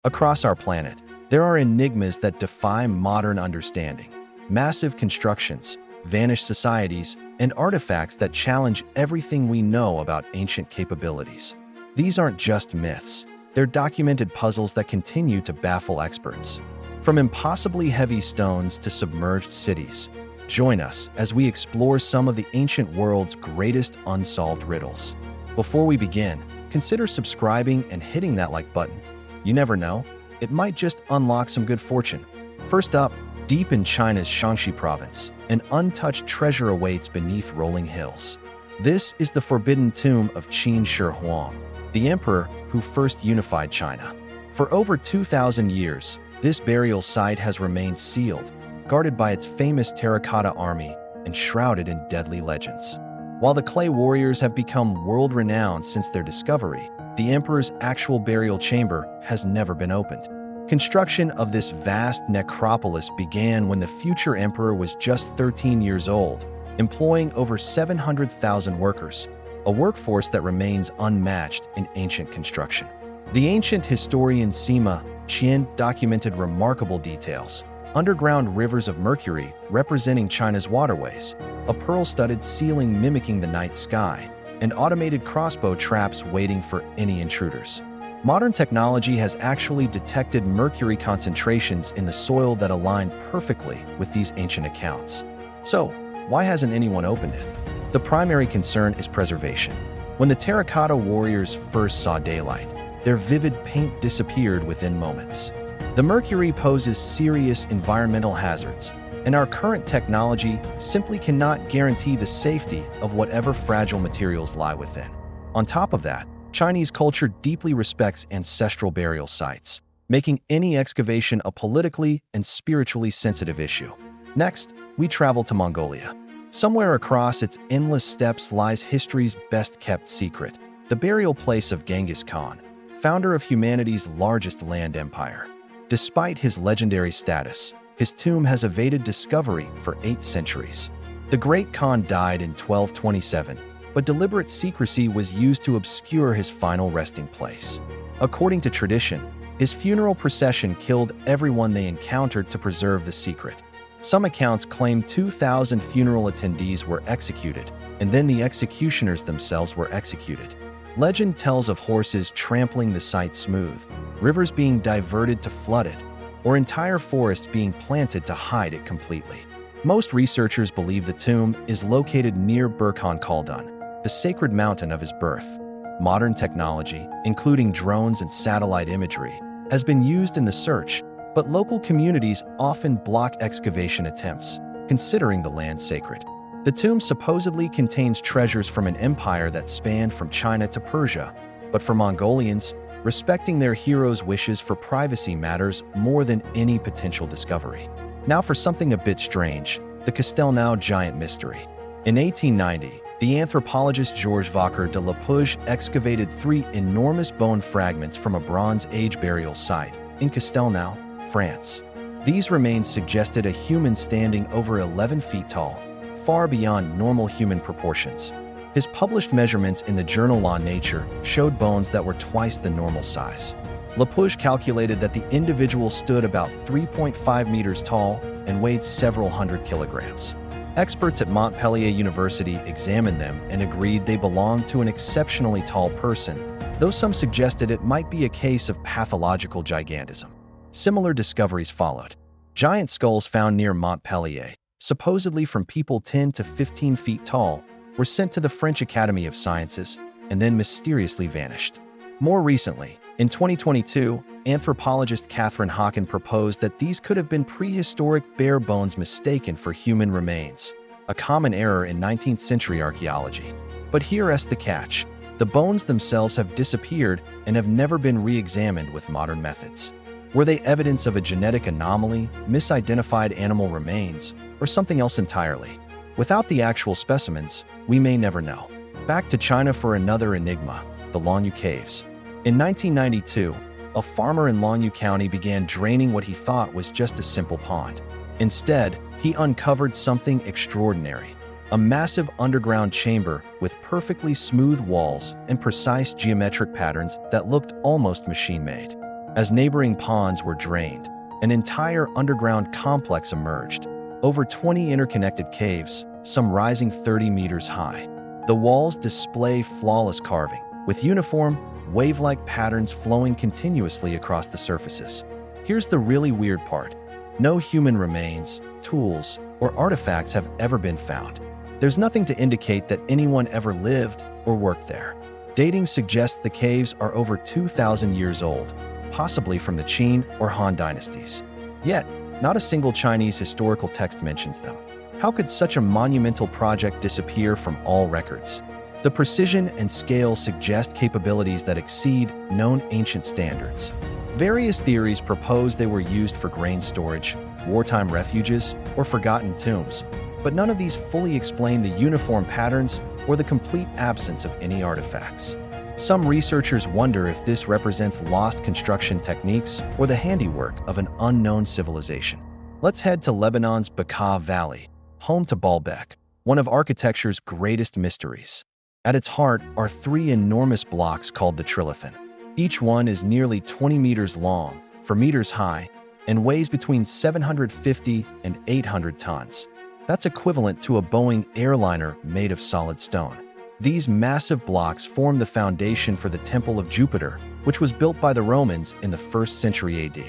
Across our planet, there are enigmas that defy modern understanding. Massive constructions, vanished societies, and artifacts that challenge everything we know about ancient capabilities. These aren't just myths. They're documented puzzles that continue to baffle experts. From impossibly heavy stones to submerged cities, join us as we explore some of the ancient world's greatest unsolved riddles. Before we begin, consider subscribing and hitting that like button. You never know, it might just unlock some good fortune. First up, deep in China's Shaanxi province, an untouched treasure awaits beneath rolling hills. This is the forbidden tomb of Qin Shi Huang, the emperor who first unified China. For over 2,000 years, this burial site has remained sealed, guarded by its famous terracotta army and shrouded in deadly legends. While the clay warriors have become world-renowned since their discovery, the emperor's actual burial chamber has never been opened. Construction of this vast necropolis began when the future emperor was just 13 years old, employing over 700,000 workers, a workforce that remains unmatched in ancient construction. The ancient historian Sima Qian documented remarkable details: underground rivers of mercury representing China's waterways, a pearl-studded ceiling mimicking the night sky, and automated crossbow traps waiting for any intruders. Modern technology has actually detected mercury concentrations in the soil that align perfectly with these ancient accounts. So, why hasn't anyone opened it? The primary concern is preservation. When the terracotta warriors first saw daylight, their vivid paint disappeared within moments. The mercury poses serious environmental hazards, and our current technology simply cannot guarantee the safety of whatever fragile materials lie within. On top of that, Chinese culture deeply respects ancestral burial sites, making any excavation a politically and spiritually sensitive issue. Next, we travel to Mongolia. Somewhere across its endless steppes lies history's best-kept secret, the burial place of Genghis Khan, founder of humanity's largest land empire. Despite his legendary status, his tomb has evaded discovery for 8 centuries. The great Khan died in 1227, but deliberate secrecy was used to obscure his final resting place. According to tradition, his funeral procession killed everyone they encountered to preserve the secret. Some accounts claim 2,000 funeral attendees were executed, and then the executioners themselves were executed. Legend tells of horses trampling the site smooth, rivers being diverted to flood it, or entire forests being planted to hide it completely. Most researchers believe the tomb is located near Burkhan Khaldun, the sacred mountain of his birth. Modern technology, including drones and satellite imagery, has been used in the search, but local communities often block excavation attempts, considering the land sacred. The tomb supposedly contains treasures from an empire that spanned from China to Persia, but for Mongolians, respecting their heroes' wishes for privacy matters more than any potential discovery. Now for something a bit strange, the Castelnau giant mystery. In 1890, the anthropologist Georges Vacher de Lapouge excavated 3 enormous bone fragments from a Bronze Age burial site in Castelnau, France. These remains suggested a human standing over 11 feet tall, far beyond normal human proportions. His published measurements in the journal on Nature showed bones that were twice the normal size. Lapouge calculated that the individual stood about 3.5 meters tall and weighed several hundred kilograms. Experts at Montpellier University examined them and agreed they belonged to an exceptionally tall person, though some suggested it might be a case of pathological gigantism. Similar discoveries followed. Giant skulls found near Montpellier, supposedly from people 10 to 15 feet tall, were sent to the French Academy of Sciences and then mysteriously vanished. More recently, in 2022, anthropologist Catherine Hawken proposed that these could have been prehistoric bare bones mistaken for human remains, a common error in 19th century archaeology. But here's the catch: the bones themselves have disappeared and have never been re-examined with modern methods. Were they evidence of a genetic anomaly, misidentified animal remains, or something else entirely? Without the actual specimens, we may never know. Back to China for another enigma, the Longyou caves. In 1992, a farmer in Longyou County began draining what he thought was just a simple pond. Instead, he uncovered something extraordinary: a massive underground chamber with perfectly smooth walls and precise geometric patterns that looked almost machine-made. As neighboring ponds were drained, an entire underground complex emerged. Over 20 interconnected caves, some rising 30 meters high. The walls display flawless carving, with uniform, wave-like patterns flowing continuously across the surfaces. Here's the really weird part. No human remains, tools, or artifacts have ever been found. There's nothing to indicate that anyone ever lived or worked there. Dating suggests the caves are over 2,000 years old, possibly from the Qin or Han dynasties. Yet, not a single Chinese historical text mentions them. How could such a monumental project disappear from all records? The precision and scale suggest capabilities that exceed known ancient standards. Various theories propose they were used for grain storage, wartime refuges, or forgotten tombs, but none of these fully explain the uniform patterns or the complete absence of any artifacts. Some researchers wonder if this represents lost construction techniques or the handiwork of an unknown civilization. Let's head to Lebanon's Bekaa Valley, home to Baalbek, one of architecture's greatest mysteries. At its heart are three enormous blocks called the trilithon. Each one is nearly 20 meters long, 4 meters high, and weighs between 750 and 800 tons. That's equivalent to a Boeing airliner made of solid stone. These massive blocks form the foundation for the Temple of Jupiter, which was built by the Romans in the 1st century AD.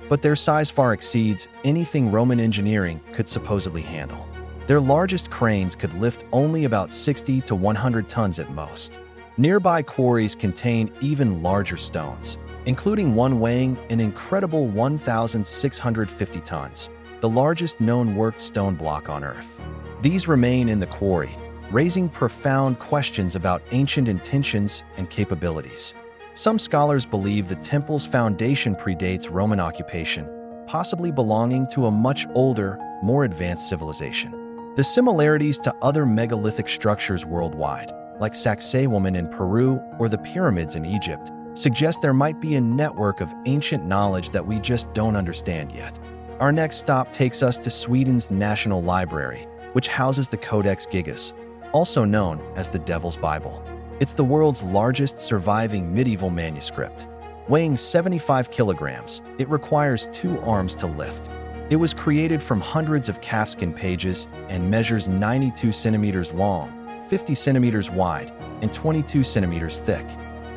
But their size far exceeds anything Roman engineering could supposedly handle. Their largest cranes could lift only about 60 to 100 tons at most. Nearby quarries contain even larger stones, including one weighing an incredible 1,650 tons, the largest known worked stone block on Earth. These remain in the quarry, raising profound questions about ancient intentions and capabilities. Some scholars believe the temple's foundation predates Roman occupation, possibly belonging to a much older, more advanced civilization. The similarities to other megalithic structures worldwide, like Sacsayhuaman in Peru or the pyramids in Egypt, suggest there might be a network of ancient knowledge that we just don't understand yet. Our next stop takes us to Sweden's National Library, which houses the Codex Gigas, also known as the Devil's Bible. It's the world's largest surviving medieval manuscript. Weighing 75 kilograms, it requires 2 arms to lift. It was created from hundreds of calfskin pages and measures 92 centimeters long, 50 centimeters wide, and 22 centimeters thick.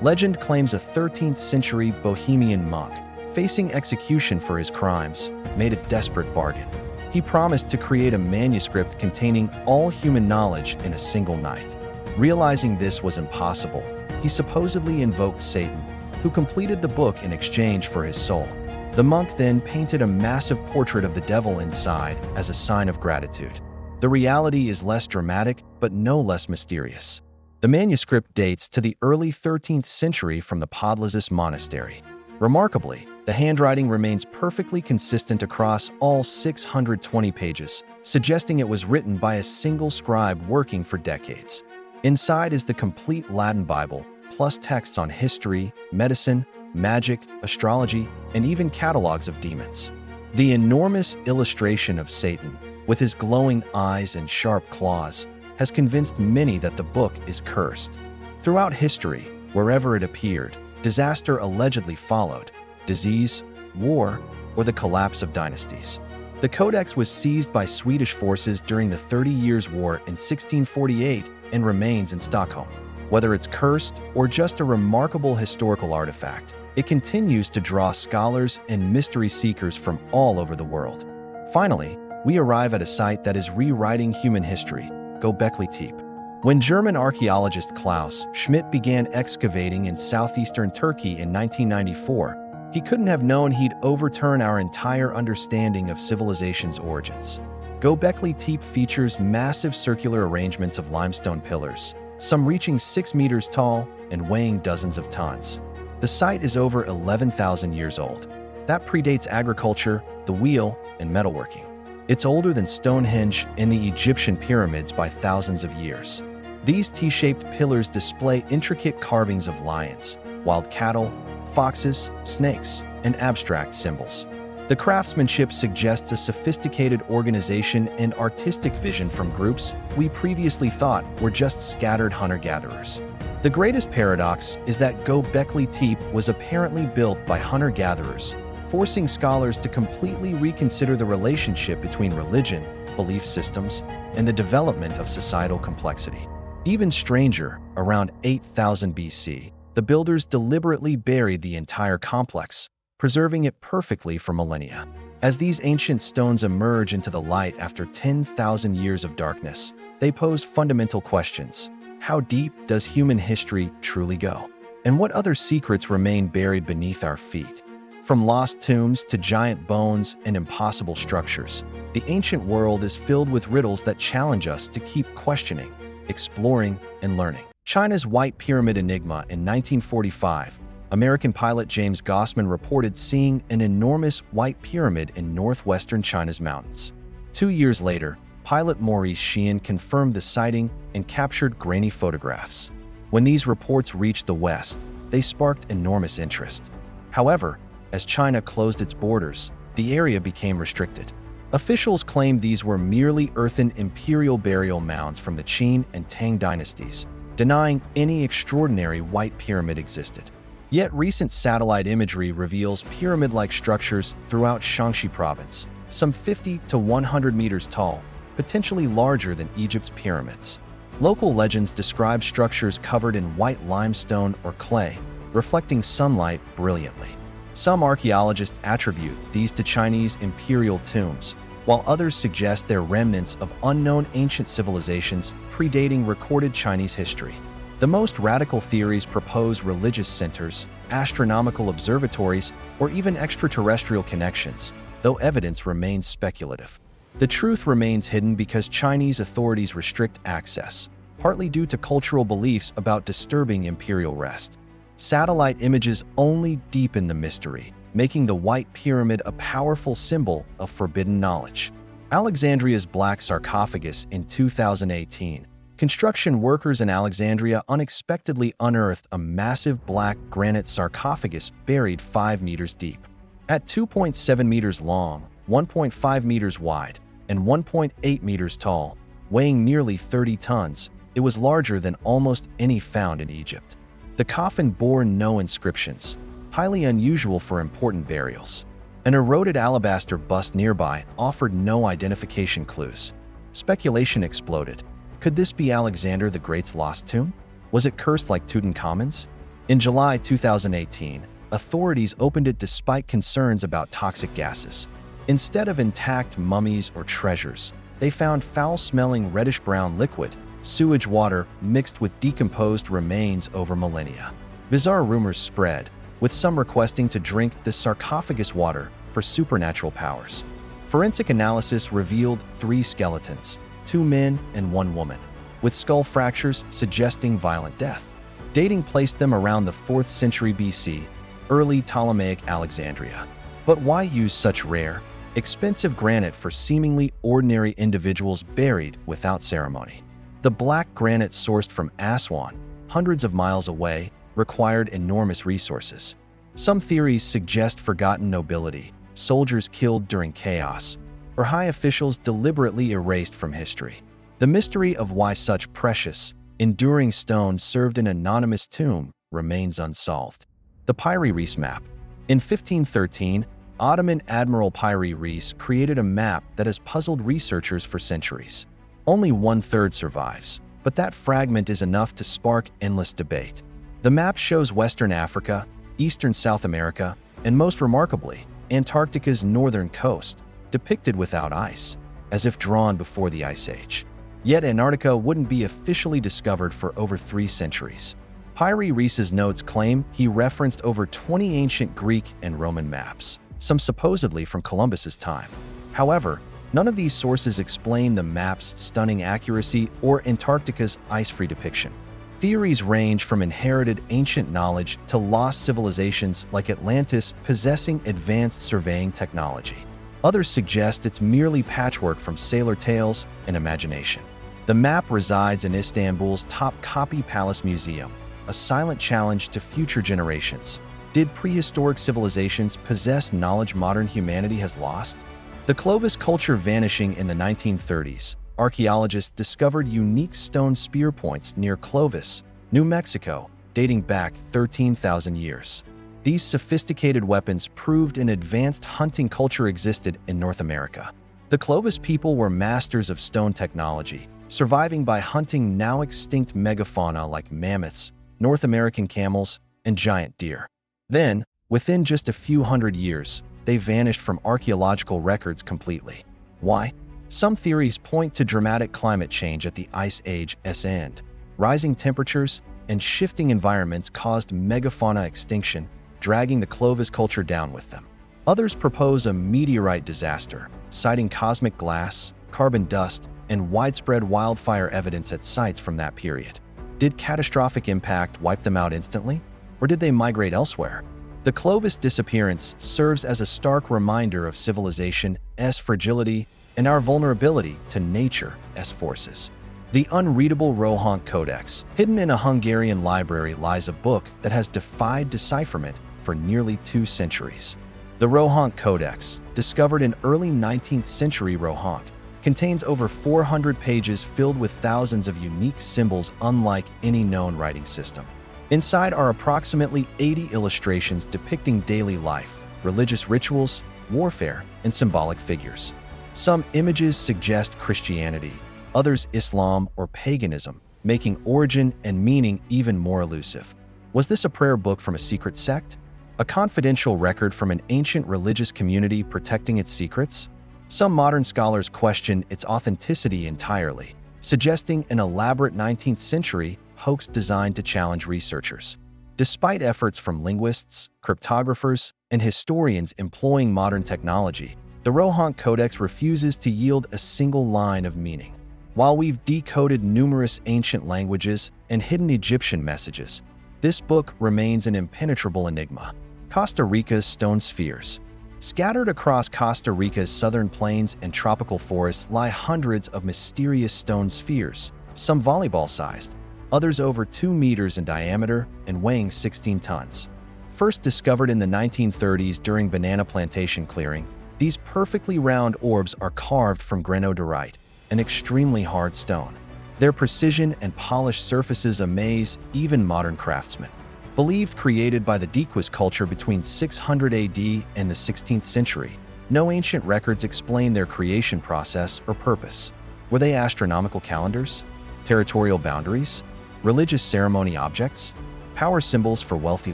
Legend claims a 13th century Bohemian monk, facing execution for his crimes, made a desperate bargain. He promised to create a manuscript containing all human knowledge in a single night. Realizing this was impossible, he supposedly invoked Satan, who completed the book in exchange for his soul. The monk then painted a massive portrait of the devil inside as a sign of gratitude. The reality is less dramatic, but no less mysterious. The manuscript dates to the early 13th century from the Podlasis monastery. Remarkably, the handwriting remains perfectly consistent across all 620 pages, suggesting it was written by a single scribe working for decades. Inside is the complete Latin Bible, plus texts on history, medicine, magic, astrology, and even catalogs of demons. The enormous illustration of Satan, with his glowing eyes and sharp claws, has convinced many that the book is cursed. Throughout history, wherever it appeared, disaster allegedly followed: disease, war, or the collapse of dynasties. The Codex was seized by Swedish forces during the 30 Years' War in 1648 and remains in Stockholm. Whether it's cursed or just a remarkable historical artifact, it continues to draw scholars and mystery seekers from all over the world. Finally, we arrive at a site that is rewriting human history, Göbekli Tepe. When German archaeologist Klaus Schmidt began excavating in southeastern Turkey in 1994, he couldn't have known he'd overturn our entire understanding of civilization's origins. Göbekli Tepe features massive circular arrangements of limestone pillars, some reaching 6 meters tall and weighing dozens of tons. The site is over 11,000 years old. That predates agriculture, the wheel, and metalworking. It's older than Stonehenge and the Egyptian pyramids by thousands of years. These T-shaped pillars display intricate carvings of lions, wild cattle, foxes, snakes, and abstract symbols. The craftsmanship suggests a sophisticated organization and artistic vision from groups we previously thought were just scattered hunter-gatherers. The greatest paradox is that Göbekli Tepe was apparently built by hunter-gatherers, forcing scholars to completely reconsider the relationship between religion, belief systems, and the development of societal complexity. Even stranger, around 8000 BC, the builders deliberately buried the entire complex, preserving it perfectly for millennia. As these ancient stones emerge into the light after 10,000 years of darkness, they pose fundamental questions. How deep does human history truly go? And what other secrets remain buried beneath our feet? From lost tombs to giant bones and impossible structures, the ancient world is filled with riddles that challenge us to keep questioning, exploring, and learning. China's White Pyramid Enigma in 1945, American pilot James Gossman reported seeing an enormous white pyramid in northwestern China's mountains. 2 years later, pilot Maurice Sheehan confirmed the sighting and captured grainy photographs. When these reports reached the West, they sparked enormous interest. However, as China closed its borders, the area became restricted. Officials claimed these were merely earthen imperial burial mounds from the Qin and Tang dynasties, denying any extraordinary white pyramid existed. Yet recent satellite imagery reveals pyramid-like structures throughout Shaanxi province, some 50 to 100 meters tall, potentially larger than Egypt's pyramids. Local legends describe structures covered in white limestone or clay, reflecting sunlight brilliantly. Some archaeologists attribute these to Chinese imperial tombs, while others suggest they're remnants of unknown ancient civilizations predating recorded Chinese history. The most radical theories propose religious centers, astronomical observatories, or even extraterrestrial connections, though evidence remains speculative. The truth remains hidden because Chinese authorities restrict access, partly due to cultural beliefs about disturbing imperial rest. Satellite images only deepen the mystery, making the White Pyramid a powerful symbol of forbidden knowledge. Alexandria's Black Sarcophagus in 2018. Construction workers in Alexandria unexpectedly unearthed a massive black granite sarcophagus buried 5 meters deep. At 2.7 meters long, 1.5 meters wide, and 1.8 meters tall, weighing nearly 30 tons, it was larger than almost any found in Egypt. The coffin bore no inscriptions, highly unusual for important burials. An eroded alabaster bust nearby offered no identification clues. Speculation exploded. Could this be Alexander the Great's lost tomb? Was it cursed like Tutankhamun's? In July 2018, authorities opened it despite concerns about toxic gases. Instead of intact mummies or treasures, they found foul-smelling reddish-brown liquid, sewage water mixed with decomposed remains over millennia. Bizarre rumors spread, with some requesting to drink the sarcophagus water for supernatural powers. Forensic analysis revealed 3 skeletons, 2 men and 1 woman, with skull fractures suggesting violent death. Dating placed them around the 4th century BC, early Ptolemaic Alexandria. But why use such rare, expensive granite for seemingly ordinary individuals buried without ceremony? The black granite sourced from Aswan, hundreds of miles away, required enormous resources. Some theories suggest forgotten nobility, soldiers killed during chaos, or high officials deliberately erased from history. The mystery of why such precious, enduring stone served an anonymous tomb remains unsolved. The Piri Reis map. In 1513, Ottoman Admiral Piri Reis created a map that has puzzled researchers for centuries. Only 1/3 survives, but that fragment is enough to spark endless debate. The map shows Western Africa, Eastern South America, and most remarkably, Antarctica's northern coast, depicted without ice, as if drawn before the Ice Age. Yet Antarctica wouldn't be officially discovered for over 3 centuries. Piri Reis's notes claim he referenced over 20 ancient Greek and Roman maps, some supposedly from Columbus's time. However, none of these sources explain the map's stunning accuracy or Antarctica's ice-free depiction. Theories range from inherited ancient knowledge to lost civilizations like Atlantis possessing advanced surveying technology. Others suggest it's merely patchwork from sailor tales and imagination. The map resides in Istanbul's Topkapi Palace Museum, a silent challenge to future generations. Did prehistoric civilizations possess knowledge modern humanity has lost? The Clovis culture vanishing in the 1930s, archaeologists discovered unique stone spear points near Clovis, New Mexico, dating back 13,000 years. These sophisticated weapons proved an advanced hunting culture existed in North America. The Clovis people were masters of stone technology, surviving by hunting now extinct megafauna like mammoths, North American camels, and giant deer. Then, within just a few hundred years, they vanished from archaeological records completely. Why? Some theories point to dramatic climate change at the Ice Age's end. Rising temperatures and shifting environments caused megafauna extinction, dragging the Clovis culture down with them. Others propose a meteorite disaster, citing cosmic glass, carbon dust, and widespread wildfire evidence at sites from that period. Did catastrophic impact wipe them out instantly, or did they migrate elsewhere? The Clovis disappearance serves as a stark reminder of civilization's fragility and our vulnerability to nature's forces. The unreadable Huang Codex, hidden in a Hungarian library, lies a book that has defied decipherment for nearly 2 centuries. The Huang Codex, discovered in early 19th century Huang, contains over 400 pages filled with thousands of unique symbols unlike any known writing system. Inside are approximately 80 illustrations depicting daily life, religious rituals, warfare, and symbolic figures. Some images suggest Christianity, others Islam or paganism, making origin and meaning even more elusive. Was this a prayer book from a secret sect? A confidential record from an ancient religious community protecting its secrets? Some modern scholars question its authenticity entirely, suggesting an elaborate 19th century hoax designed to challenge researchers. Despite efforts from linguists, cryptographers, and historians employing modern technology, the Huang Codex refuses to yield a single line of meaning. While we've decoded numerous ancient languages and hidden Egyptian messages, this book remains an impenetrable enigma. Costa Rica's stone spheres. Scattered across Costa Rica's southern plains and tropical forests lie hundreds of mysterious stone spheres, some volleyball-sized, others over 2 meters in diameter and weighing 16 tons. First discovered in the 1930s during banana plantation clearing, these perfectly round orbs are carved from granodiorite, an extremely hard stone. Their precision and polished surfaces amaze even modern craftsmen. Believed created by the Gigas culture between 600 AD and the 16th century, no ancient records explain their creation process or purpose. Were they astronomical calendars? Territorial boundaries? Religious ceremony objects? Power symbols for wealthy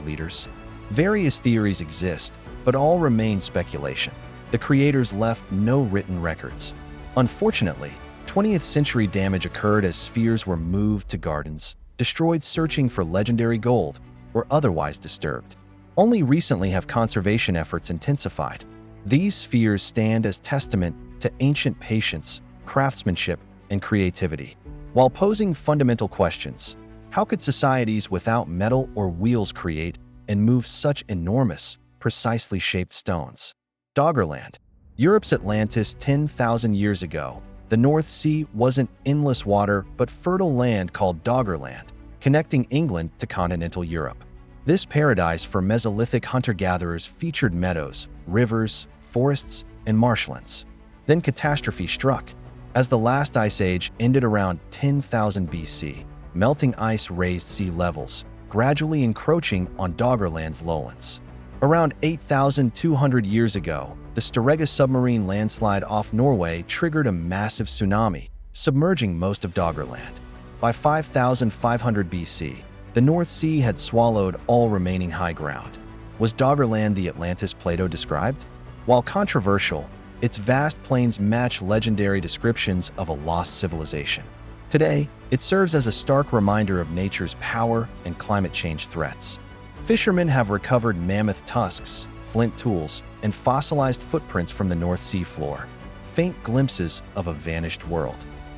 leaders? Various theories exist, but all remain speculation. The creators left no written records. Unfortunately, 20th century damage occurred as spheres were moved to gardens, destroyed searching for legendary gold, or otherwise disturbed. Only recently have conservation efforts intensified. These spheres stand as testament to ancient patience, craftsmanship, and creativity. While posing fundamental questions, how could societies without metal or wheels create and move such enormous, precisely shaped stones? Doggerland. Europe's Atlantis 10,000 years ago, the North Sea wasn't endless water but fertile land called Doggerland, connecting England to continental Europe. This paradise for Mesolithic hunter-gatherers featured meadows, rivers, forests, and marshlands. Then catastrophe struck. As the last ice age ended around 10,000 BC, melting ice raised sea levels, gradually encroaching on Doggerland's lowlands. Around 8,200 years ago, the Storegga submarine landslide off Norway triggered a massive tsunami, submerging most of Doggerland. By 5,500 BC, the North Sea had swallowed all remaining high ground. Was Doggerland the Atlantis Plato described? While controversial, its vast plains match legendary descriptions of a lost civilization. Today, it serves as a stark reminder of nature's power and climate change threats. Fishermen have recovered mammoth tusks, flint tools, and fossilized footprints from the North Sea floor, faint glimpses of a vanished world.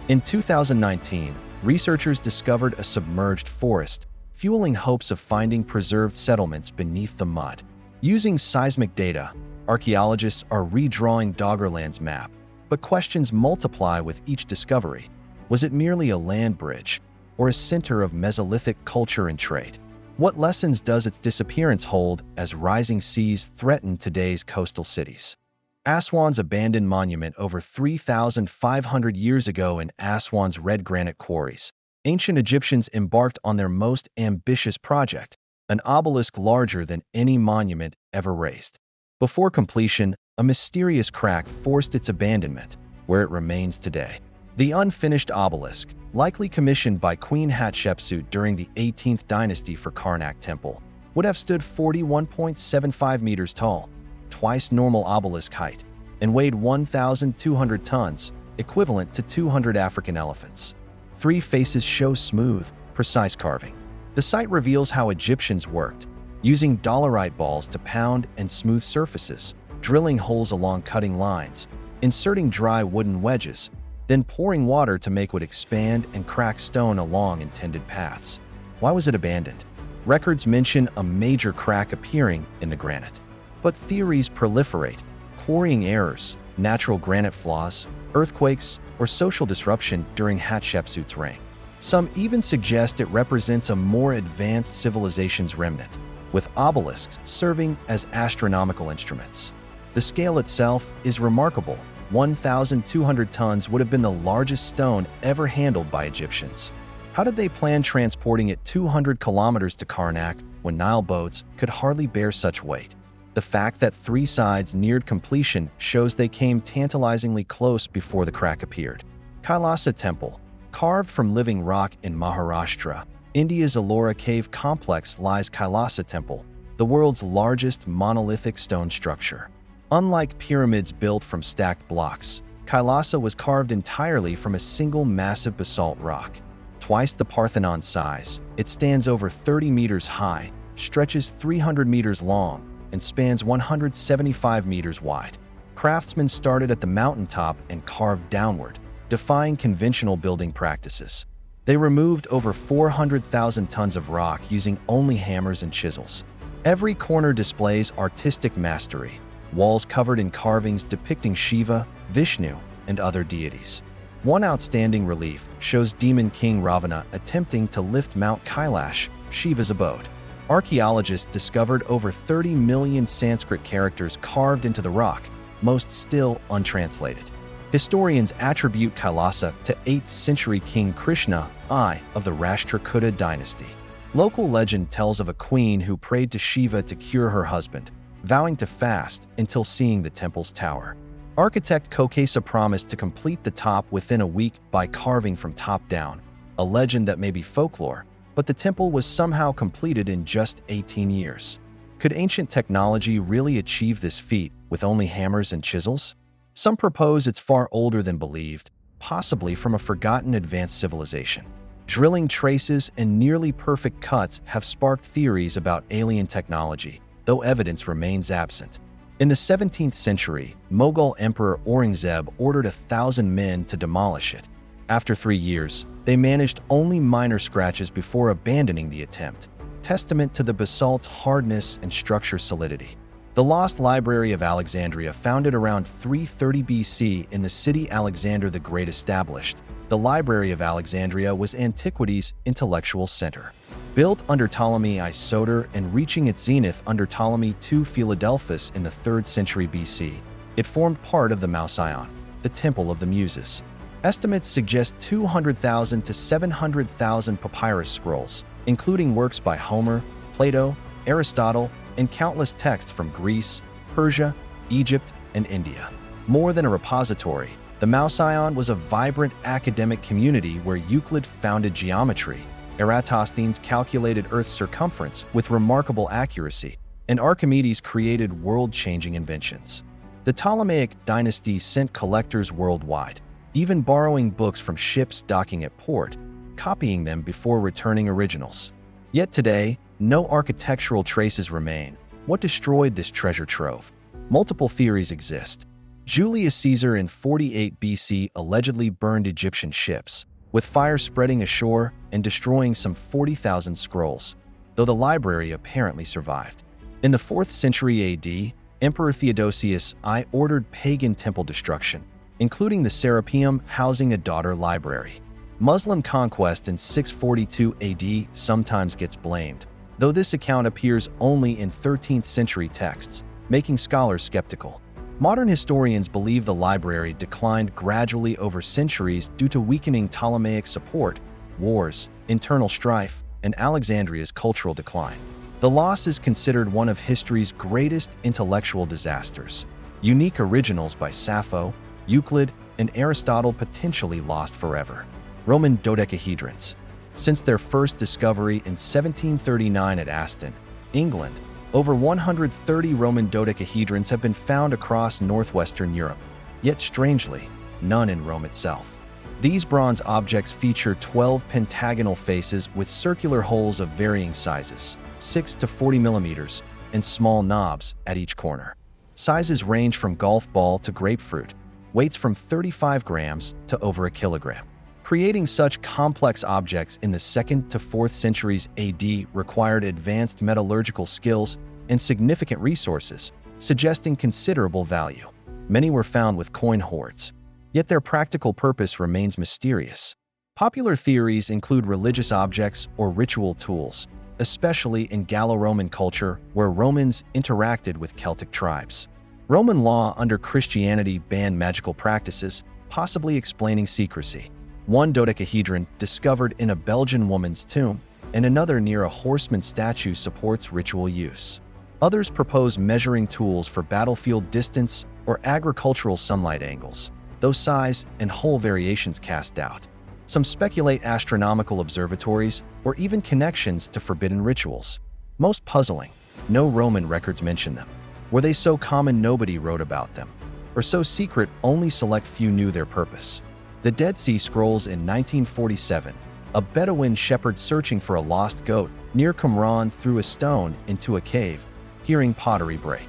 In 2019, researchers discovered a submerged forest, fueling hopes of finding preserved settlements beneath the mud. Using seismic data, archaeologists are redrawing Doggerland's map, but questions multiply with each discovery. Was it merely a land bridge, or a center of Mesolithic culture and trade? What lessons does its disappearance hold as rising seas threaten today's coastal cities? Aswan's abandoned monument over 3,500 years ago in Aswan's red granite quarries, ancient Egyptians embarked on their most ambitious project, an obelisk larger than any monument ever raised. Before completion, a mysterious crack forced its abandonment, where it remains today. The unfinished obelisk, likely commissioned by Queen Hatshepsut during the 18th dynasty for Karnak Temple, would have stood 41.75 meters tall, twice normal obelisk height, and weighed 1,200 tons, equivalent to 200 African elephants. Three faces show smooth, precise carving. The site reveals how Egyptians worked, using dolerite balls to pound and smooth surfaces, drilling holes along cutting lines, inserting dry wooden wedges, then pouring water to make wood expand and crack stone along intended paths. Why was it abandoned? Records mention a major crack appearing in the granite. But theories proliferate: quarrying errors, natural granite flaws, earthquakes, or social disruption during Hatshepsut's reign. Some even suggest it represents a more advanced civilization's remnant, with obelisks serving as astronomical instruments. The scale itself is remarkable. 1,200 tons would have been the largest stone ever handled by Egyptians. How did they plan transporting it 200 kilometers to Karnak when Nile boats could hardly bear such weight? The fact that three sides neared completion shows they came tantalizingly close before the crack appeared. Kailasa Temple, carved from living rock in Maharashtra, India's Ellora Cave complex, lies Kailasa Temple, the world's largest monolithic stone structure. Unlike pyramids built from stacked blocks, Kailasa was carved entirely from a single massive basalt rock. Twice the Parthenon size, it stands over 30 meters high, stretches 300 meters long, and spans 175 meters wide. Craftsmen started at the mountaintop and carved downward, defying conventional building practices. They removed over 400,000 tons of rock using only hammers and chisels. Every corner displays artistic mastery, walls covered in carvings depicting Shiva, Vishnu, and other deities. One outstanding relief shows Demon King Ravana attempting to lift Mount Kailash, Shiva's abode. Archaeologists discovered over 30 million Sanskrit characters carved into the rock, most still untranslated. Historians attribute Kailasa to 8th century King Krishna I of the Rashtrakuta dynasty. Local legend tells of a queen who prayed to Shiva to cure her husband, vowing to fast until seeing the temple's tower. Architect Kokesa promised to complete the top within a week by carving from top down, a legend that may be folklore, but the temple was somehow completed in just 18 years. Could ancient technology really achieve this feat with only hammers and chisels? Some propose it's far older than believed, possibly from a forgotten advanced civilization. Drilling traces and nearly perfect cuts have sparked theories about alien technology, though evidence remains absent. In the 17th century, Mughal Emperor Aurangzeb ordered 1,000 men to demolish it. After 3 years, they managed only minor scratches before abandoning the attempt, testament to the basalt's hardness and structure solidity. The Lost Library of Alexandria, founded around 330 BC in the city Alexander the Great established, the Library of Alexandria was antiquities' intellectual center. Built under Ptolemy I Soter and reaching its zenith under Ptolemy II Philadelphus in the 3rd century BC, it formed part of the Mouseion, the Temple of the Muses. Estimates suggest 200,000 to 700,000 papyrus scrolls, including works by Homer, Plato, Aristotle, and countless texts from Greece, Persia, Egypt, and India. More than a repository, the Mouseion was a vibrant academic community where Euclid founded geometry, Eratosthenes calculated Earth's circumference with remarkable accuracy, and Archimedes created world-changing inventions. The Ptolemaic dynasty sent collectors worldwide, even borrowing books from ships docking at port, copying them before returning originals. Yet today, no architectural traces remain. What destroyed this treasure trove? Multiple theories exist. Julius Caesar in 48 BC allegedly burned Egyptian ships, with fire spreading ashore and destroying some 40,000 scrolls, though the library apparently survived. In the 4th century AD, Emperor Theodosius I ordered pagan temple destruction, including the Serapeum housing a daughter library. Muslim conquest in 642 AD sometimes gets blamed, though this account appears only in 13th century texts, making scholars skeptical. Modern historians believe the library declined gradually over centuries due to weakening Ptolemaic support, wars, internal strife, and Alexandria's cultural decline. The loss is considered one of history's greatest intellectual disasters. Unique originals by Sappho, Euclid, and Aristotle potentially lost forever. Roman dodecahedrons. Since their first discovery in 1739 at Aston, England, over 130 Roman dodecahedrons have been found across northwestern Europe, yet strangely, none in Rome itself. These bronze objects feature 12 pentagonal faces with circular holes of varying sizes, 6 to 40 millimeters, and small knobs at each corner. Sizes range from golf ball to grapefruit, weights from 35 grams to over a kilogram. Creating such complex objects in the 2nd to 4th centuries AD required advanced metallurgical skills and significant resources, suggesting considerable value. Many were found with coin hoards, yet their practical purpose remains mysterious. Popular theories include religious objects or ritual tools, especially in Gallo-Roman culture where Romans interacted with Celtic tribes. Roman law under Christianity banned magical practices, possibly explaining secrecy. One dodecahedron discovered in a Belgian woman's tomb, and another near a horseman statue supports ritual use. Others propose measuring tools for battlefield distance or agricultural sunlight angles, though size and hole variations cast doubt. Some speculate astronomical observatories or even connections to forbidden rituals. Most puzzling, no Roman records mention them. Were they so common nobody wrote about them? Or so secret only select few knew their purpose? The Dead Sea Scrolls in 1947, a Bedouin shepherd searching for a lost goat near Qumran threw a stone into a cave, hearing pottery break.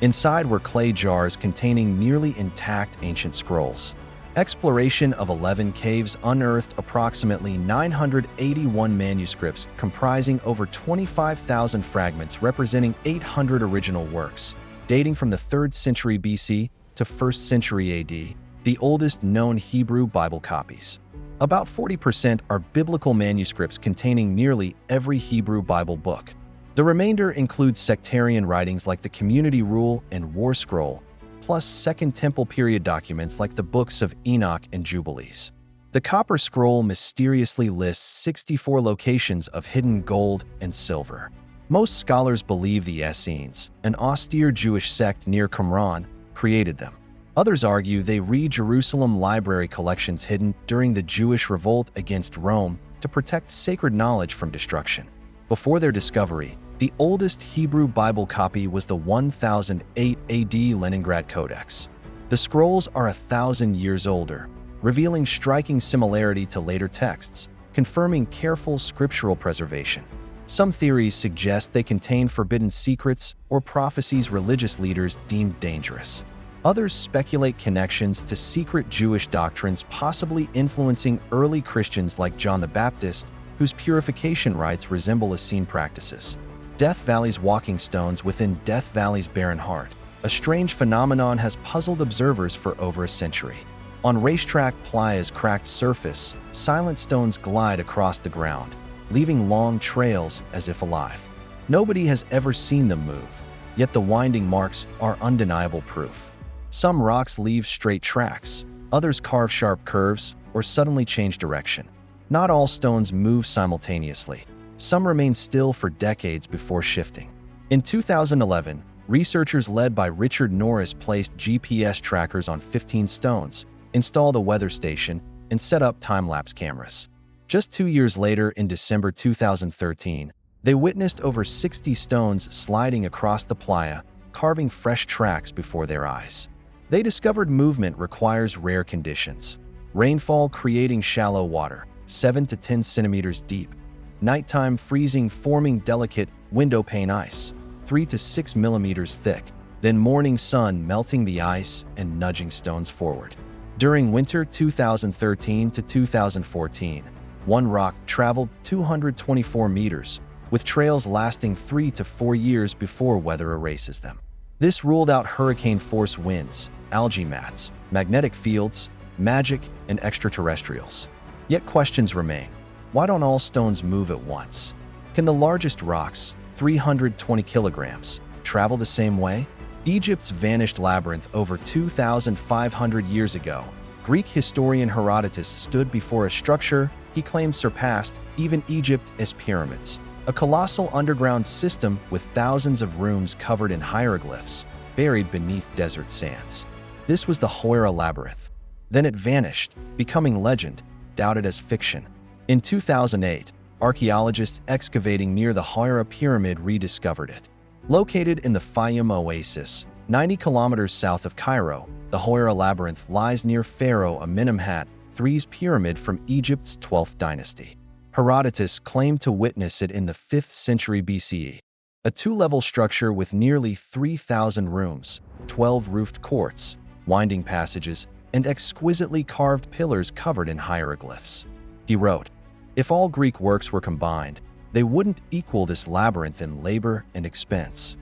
Inside were clay jars containing nearly intact ancient scrolls. Exploration of 11 caves unearthed approximately 981 manuscripts comprising over 25,000 fragments representing 800 original works, dating from the 3rd century BC to 1st century AD, the oldest known Hebrew Bible copies. About 40% are biblical manuscripts containing nearly every Hebrew Bible book. The remainder includes sectarian writings like the Community Rule and War Scroll, plus Second Temple period documents like the Books of Enoch and Jubilees. The Copper Scroll mysteriously lists 64 locations of hidden gold and silver. Most scholars believe the Essenes, an austere Jewish sect near Qumran, created them. Others argue they read Jerusalem library collections hidden during the Jewish revolt against Rome to protect sacred knowledge from destruction. Before their discovery, the oldest Hebrew Bible copy was the 1008 AD Leningrad Codex. The scrolls are 1,000 years older, revealing striking similarity to later texts, confirming careful scriptural preservation. Some theories suggest they contain forbidden secrets or prophecies religious leaders deemed dangerous. Others speculate connections to secret Jewish doctrines possibly influencing early Christians like John the Baptist, whose purification rites resemble Essene practices. Death Valley's walking stones within Death Valley's barren heart. A strange phenomenon has puzzled observers for over a century. On racetrack Playa's cracked surface, silent stones glide across the ground, leaving long trails as if alive. Nobody has ever seen them move, yet the winding marks are undeniable proof. Some rocks leave straight tracks, others carve sharp curves or suddenly change direction. Not all stones move simultaneously. Some remain still for decades before shifting. In 2011, researchers led by Richard Norris placed GPS trackers on 15 stones, installed a weather station, and set up time-lapse cameras. Just 2 years later, in December 2013, they witnessed over 60 stones sliding across the playa, carving fresh tracks before their eyes. They discovered movement requires rare conditions. Rainfall creating shallow water, 7 to 10 centimeters deep. Nighttime freezing forming delicate window pane ice, 3 to 6 millimeters thick. Then morning sun melting the ice and nudging stones forward. During winter 2013 to 2014, one rock traveled 224 meters, with trails lasting 3 to 4 years before weather erases them. This ruled out hurricane-force winds, algae mats, magnetic fields, magic, and extraterrestrials. Yet questions remain. Why don't all stones move at once? Can the largest rocks, 320 kilograms, travel the same way? Egypt's vanished labyrinth over 2,500 years ago, Greek historian Herodotus stood before a structure he claims surpassed even Egypt's pyramids, a colossal underground system with thousands of rooms covered in hieroglyphs, buried beneath desert sands. This was the Hojra Labyrinth. Then it vanished, becoming legend, doubted as fiction. In 2008, archaeologists excavating near the Hojra Pyramid rediscovered it. Located in the Fayum Oasis, 90 kilometers south of Cairo, the Hojra Labyrinth lies near Pharaoh Amenemhat III's pyramid from Egypt's 12th dynasty. Herodotus claimed to witness it in the 5th century BCE. A two-level structure with nearly 3,000 rooms, 12 roofed courts, winding passages, and exquisitely carved pillars covered in hieroglyphs. He wrote, "If all Greek works were combined, they wouldn't equal this labyrinth in labor and expense."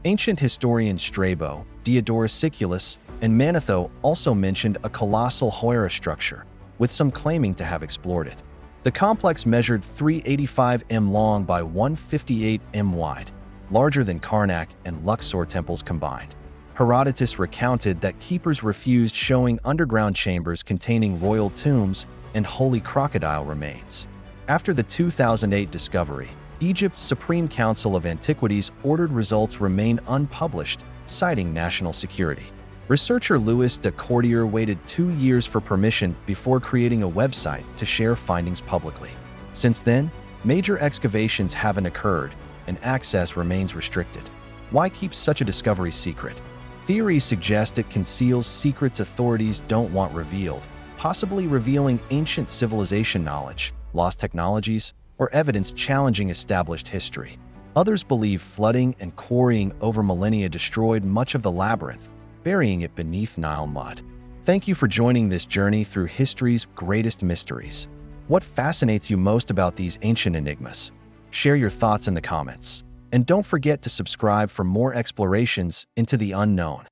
Ancient historians Strabo, Diodorus Siculus, and Manetho also mentioned a colossal Hojra structure, with some claiming to have explored it. The complex measured 385 m long by 158 m wide, larger than Karnak and Luxor temples combined. Herodotus recounted that keepers refused showing underground chambers containing royal tombs and holy crocodile remains. After the 2008 discovery, Egypt's Supreme Council of Antiquities ordered results remain unpublished, citing national security. Researcher Louis de Cordier waited 2 years for permission before creating a website to share findings publicly. Since then, major excavations haven't occurred, and access remains restricted. Why keep such a discovery secret? Theories suggest it conceals secrets authorities don't want revealed, possibly revealing ancient civilization knowledge, lost technologies, or evidence challenging established history. Others believe flooding and quarrying over millennia destroyed much of the labyrinth, burying it beneath Nile mud. Thank you for joining this journey through history's greatest mysteries. What fascinates you most about these ancient enigmas? Share your thoughts in the comments. And don't forget to subscribe for more explorations into the unknown.